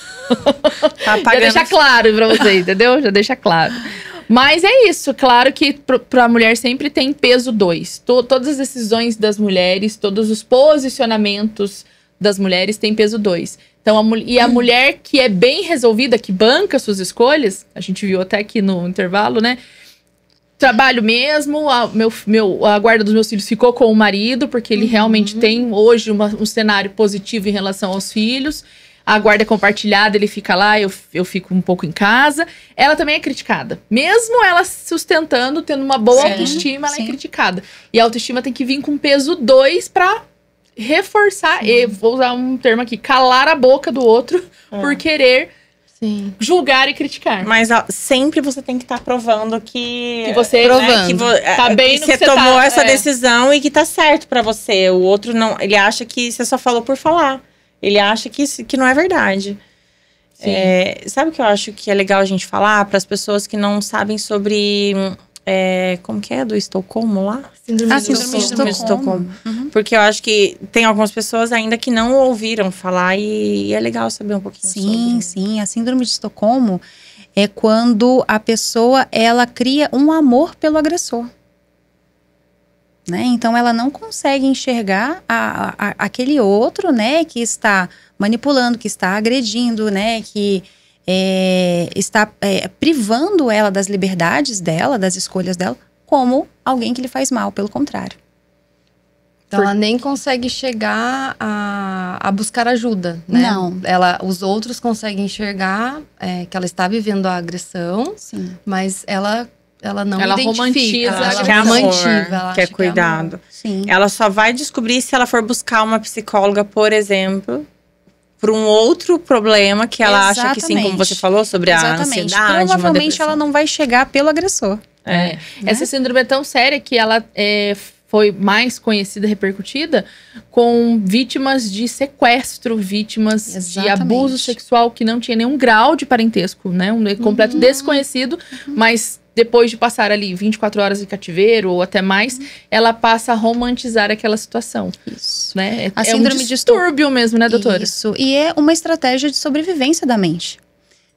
Tá Já deixa claro pra você, entendeu? Já deixa claro. Mas é isso, claro que pra mulher sempre tem peso 2. Todas as decisões das mulheres, todos os posicionamentos das mulheres têm peso 2. Então, a mulher que é bem resolvida, que banca suas escolhas, a gente viu até aqui no intervalo, né? Trabalho mesmo, a guarda dos meus filhos ficou com o marido, porque ele realmente tem hoje um cenário positivo em relação aos filhos. A guarda é compartilhada, ele fica lá, eu fico um pouco em casa. Ela também é criticada. Mesmo ela sustentando, tendo uma boa autoestima, ela é criticada. E a autoestima tem que vir com peso 2 pra reforçar, e vou usar um termo aqui, calar a boca do outro por querer julgar e criticar. Mas sempre você tem que estar provando que você tá bem no que você tá, tomou essa decisão e que tá certo pra você. O outro não, ele acha que você só falou por falar. Ele acha que não é verdade. Sabe o que eu acho que é legal a gente falar para as pessoas que não sabem sobre como que é do Estocolmo lá? Síndrome de Estocolmo. Porque eu acho que tem algumas pessoas ainda que não ouviram falar e é legal saber um pouquinho sobre. Sim. A síndrome de Estocolmo é quando a pessoa, ela cria um amor pelo agressor. Né? Então, ela não consegue enxergar aquele outro, né, que está manipulando, que está agredindo, né, que está privando ela das liberdades dela, das escolhas dela, como alguém que lhe faz mal, pelo contrário. Então, ela nem consegue chegar a buscar ajuda, né? Não. Os outros conseguem enxergar que ela está vivendo a agressão, Sim. mas ela não Ela identifica. romantiza Ela a acha Que é que amor, ela que é acha cuidado. Sim. Ela só vai descobrir se ela for buscar uma psicóloga, por exemplo, por um outro problema que ela acha que, sim, como você falou, sobre a Exatamente. ansiedade, uma Provavelmente depressão. ela não vai chegar pelo agressor. É. Essa síndrome é tão séria que ela foi mais conhecida, repercutida, com vítimas de sequestro, vítimas de Exatamente. abuso sexual que não tinha nenhum grau de parentesco, né? Um completo desconhecido, mas depois de passar ali 24 horas de cativeiro ou até mais, ela passa a romantizar aquela situação, Isso. né? A É um síndrome de distúrbio mesmo, né, doutora? Isso. E é uma estratégia de sobrevivência da mente.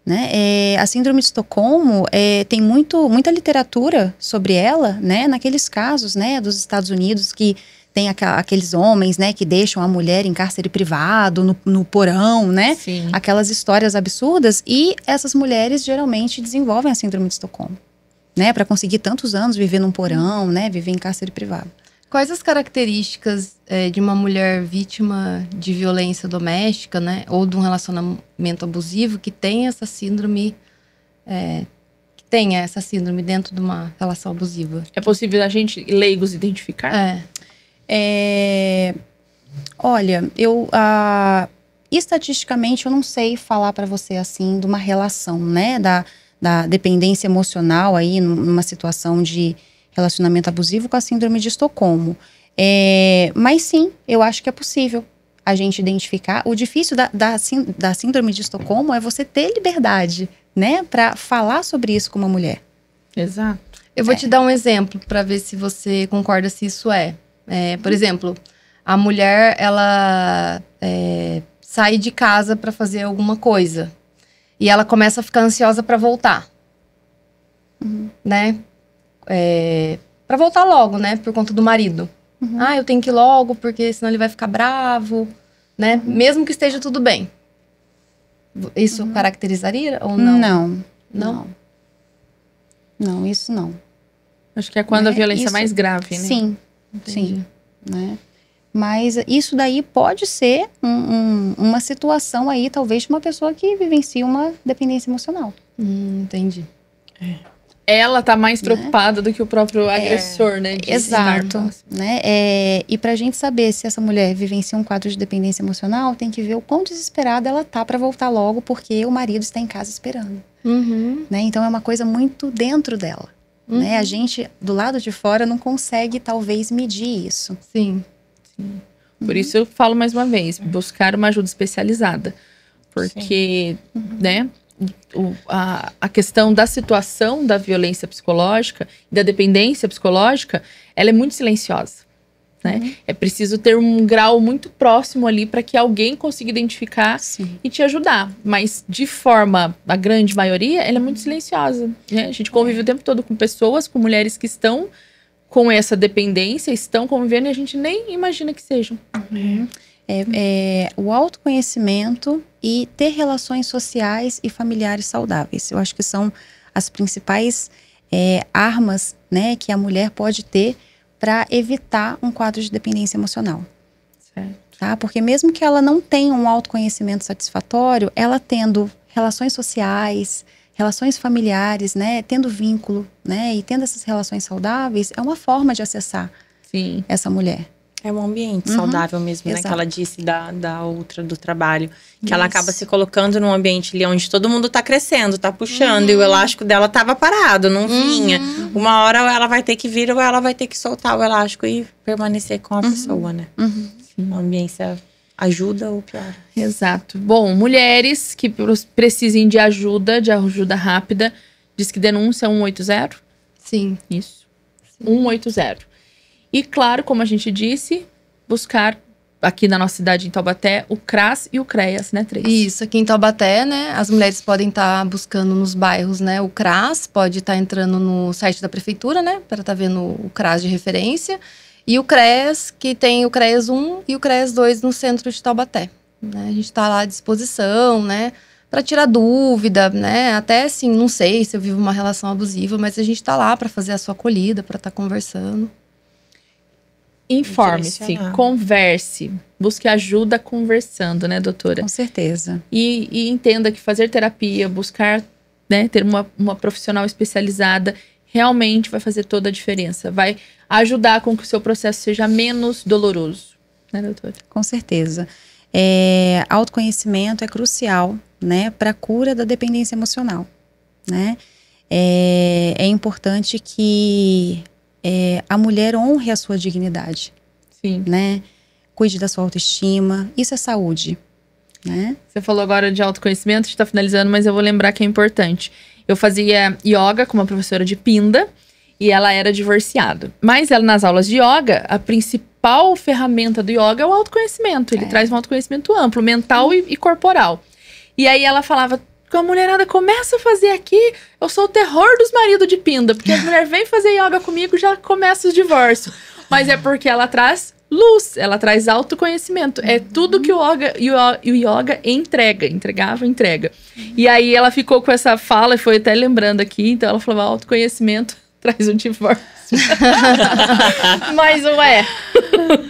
Né? A síndrome de Estocolmo tem muita literatura sobre ela, né? Naqueles casos, né, dos Estados Unidos que tem aqueles homens, né, que deixam a mulher em cárcere privado, no porão, né? Sim. Aquelas histórias absurdas, e essas mulheres geralmente desenvolvem a síndrome de Estocolmo, né? Para conseguir tantos anos viver num porão, né? Viver em cárcere privado. Quais as características de uma mulher vítima de violência doméstica, né? Ou de um relacionamento abusivo que tem essa síndrome, dentro de uma relação abusiva? É possível a gente, leigos, identificar? Olha, estatisticamente eu não sei falar para você assim de uma relação, né? Da dependência emocional aí numa situação de relacionamento abusivo com a síndrome de Estocolmo. Mas sim, eu acho que é possível a gente identificar. O difícil da síndrome de Estocolmo é você ter liberdade, né? Para falar sobre isso com uma mulher. Exato. Eu vou te dar um exemplo para ver se você concorda se isso por exemplo, a mulher, ela sai de casa para fazer alguma coisa. E ela começa a ficar ansiosa para voltar. Né? Para voltar logo, né? Por conta do marido. Eu tenho que ir logo, porque senão ele vai ficar bravo, né? Mesmo que esteja tudo bem. Isso caracterizaria ou não? Não, isso não. Acho que é quando a violência é mais grave, né? Sim, Entendi. sim. Né? Mas isso daí pode ser uma situação aí, talvez, de uma pessoa que vivencia uma dependência emocional. Entendi. Ela tá mais preocupada do que o próprio agressor, né? De Exato. estar próximo. Né? E pra gente saber se essa mulher vivencia um quadro de dependência emocional, tem que ver o quão desesperada ela tá pra voltar logo, porque o marido está em casa esperando. Né? Então é uma coisa muito dentro dela. Né? A gente, do lado de fora, não consegue, talvez, medir isso. Sim. Por isso eu falo mais uma vez, buscar uma ajuda especializada. Porque, né, a questão da situação da violência psicológica, da dependência psicológica, ela é muito silenciosa. Né? É preciso ter um grau muito próximo ali para que alguém consiga identificar e te ajudar. Mas, de forma, a grande maioria, ela é muito silenciosa. Né? A gente convive o tempo todo com pessoas, com mulheres que estão com essa dependência, estão convivendo e a gente nem imagina que sejam. O autoconhecimento e ter relações sociais e familiares saudáveis. Eu acho que são as principais armas, né, que a mulher pode ter para evitar um quadro de dependência emocional. Certo. Tá? Porque mesmo que ela não tenha um autoconhecimento satisfatório, ela tendo relações sociais, relações familiares, né, tendo vínculo, né, e tendo essas relações saudáveis, é uma forma de acessar essa mulher. É um ambiente saudável mesmo, né? Exato. Que ela disse da outra, do trabalho. Que ela acaba se colocando num ambiente ali onde todo mundo tá crescendo, tá puxando. E o elástico dela tava parado, não vinha. Uma hora ela vai ter que vir ou ela vai ter que soltar o elástico e permanecer com a pessoa, né? A ambiência ajuda ou piora. Exato. Bom, mulheres que precisem de ajuda rápida, diz que denúncia 180? Sim. Isso. 180. E claro, como a gente disse, buscar aqui na nossa cidade em Taubaté o CRAS e o CREAS, né, Três? Isso, aqui em Taubaté, né, as mulheres podem estar buscando nos bairros, né, o CRAS, pode estar entrando no site da prefeitura, né, para estar vendo o CRAS de referência, e o CREAS, que tem o CREAS 1 e o CREAS 2 no centro de Taubaté. Né? A gente está lá à disposição, né, para tirar dúvida, né? Até assim, não sei se eu vivo uma relação abusiva, mas a gente tá lá para fazer a sua acolhida, para estar conversando. Informe-se, Direcionar. converse, busque ajuda conversando, né, doutora? Com certeza. E entenda que fazer terapia, buscar, né, ter uma profissional especializada, realmente vai fazer toda a diferença. Vai ajudar com que o seu processo seja menos doloroso, né, doutora? Com certeza. Autoconhecimento é crucial, né, para a cura da dependência emocional, né? É importante que a mulher honre a sua dignidade, Sim. né? Cuide da sua autoestima. Isso é saúde, né? Você falou agora de autoconhecimento, a gente tá finalizando, mas eu vou lembrar que é importante. Eu fazia yoga com uma professora de Pinda e ela era divorciada. Mas ela, nas aulas de yoga, a principal ferramenta do yoga é o autoconhecimento. Ele traz um autoconhecimento amplo, mental e corporal. E aí ela falava, com a mulherada, começa a fazer aqui, eu sou o terror dos maridos de Pinda, porque as mulheres vêm fazer yoga comigo, já começa os divórcios. Mas é porque ela traz luz, ela traz autoconhecimento. É tudo que o yoga entrega. E aí ela ficou com essa fala, e foi até lembrando aqui, então ela falava, autoconhecimento traz um divórcio. Mas não é,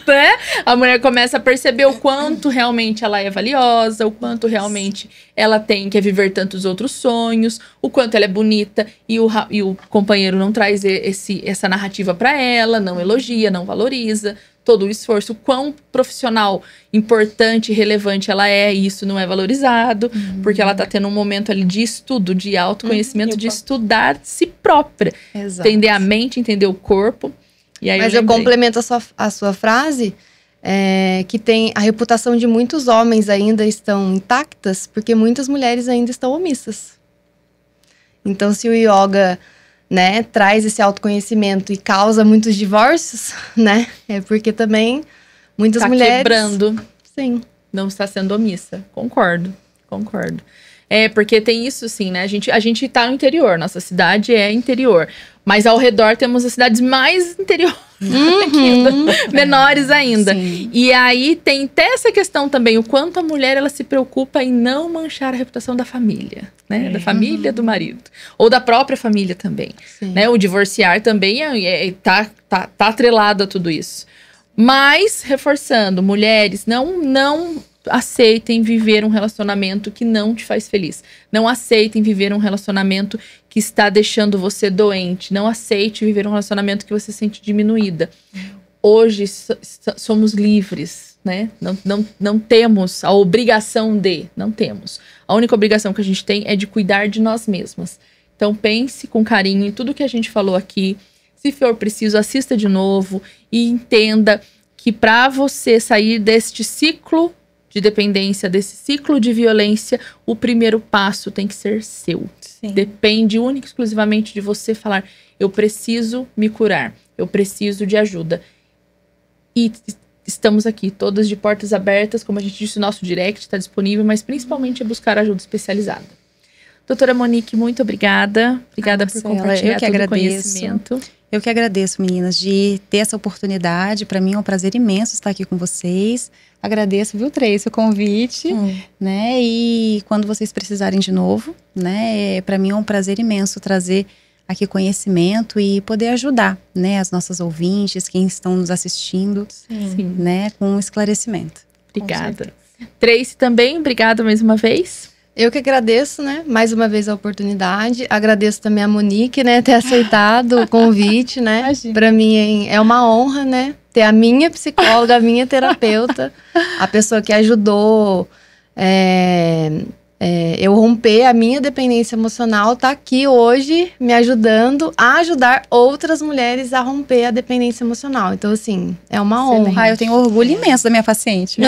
né? A mulher começa a perceber o quanto realmente ela é valiosa, o quanto realmente ela quer viver tantos outros sonhos, o quanto ela é bonita e o companheiro não traz essa narrativa pra ela, não elogia, não valoriza todo o esforço, o quão profissional, importante e relevante ela é, e isso não é valorizado, porque ela tá tendo um momento ali de estudo, de autoconhecimento, de estudar si própria. Exato. Entender a mente, entender o corpo. E aí Mas eu complemento a sua frase, que tem a reputação de muitos homens ainda estão intactas, porque muitas mulheres ainda estão omissas. Então, se o yoga, né, traz esse autoconhecimento e causa muitos divórcios, né, é porque também muitas mulheres... quebrando, Sim. não está sendo omissa. Concordo. É, porque tem isso sim, né? A gente tá no interior, nossa cidade é interior. Mas ao redor temos as cidades mais interior menores ainda. Sim. E aí tem até essa questão também, o quanto a mulher ela se preocupa em não manchar a reputação da família, né? Da família do marido. Ou da própria família também. Sim. Né? O divorciar também tá atrelado a tudo isso. Mas, reforçando, mulheres, não aceitem viver um relacionamento que não te faz feliz. Não aceitem viver um relacionamento que está deixando você doente. Não aceite viver um relacionamento que você se sente diminuída. Hoje somos livres, né? Não temos a obrigação não temos. A única obrigação que a gente tem é de cuidar de nós mesmas. Então pense com carinho em tudo que a gente falou aqui. Se for preciso, assista de novo e entenda que para você sair deste ciclo de dependência, desse ciclo de violência, o primeiro passo tem que ser seu. Sim. Depende única e exclusivamente de você falar, eu preciso me curar, eu preciso de ajuda. E estamos aqui, todas de portas abertas, como a gente disse, o nosso direct está disponível, mas principalmente é buscar ajuda especializada. Doutora Monique, muito obrigada. Obrigada por Marcela, compartilhar eu que todo o agradeço. conhecimento. Eu que agradeço, meninas, de ter essa oportunidade. Para mim é um prazer imenso estar aqui com vocês. Agradeço, viu, Tracy, o convite, né? E quando vocês precisarem de novo, né? Para mim é um prazer imenso trazer aqui conhecimento e poder ajudar, né? As nossas ouvintes, quem estão nos assistindo, Sim. né? Com um esclarecimento. Obrigada. Tracy também, obrigada mais uma vez. Eu que agradeço, né, mais uma vez a oportunidade. Agradeço também a Monique, né, ter aceitado o convite, né. Imagina. Para mim é uma honra, né, ter a minha psicóloga, a minha terapeuta, a pessoa que ajudou eu romper a minha dependência emocional, tá aqui hoje me ajudando a ajudar outras mulheres a romper a dependência emocional. Então, assim, é uma honra. Ah, eu tenho orgulho imenso da minha paciente.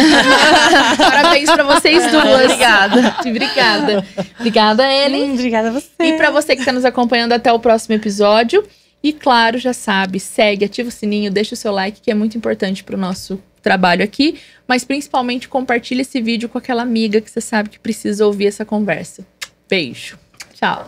Parabéns pra vocês duas. Obrigada. Obrigada. Obrigada, Ellen. Obrigada a você. E pra você que está nos acompanhando até o próximo episódio. E claro, já sabe, segue, ativa o sininho, deixa o seu like, que é muito importante pro nosso trabalho aqui. Mas principalmente compartilha esse vídeo com aquela amiga que você sabe que precisa ouvir essa conversa. Beijo. Tchau.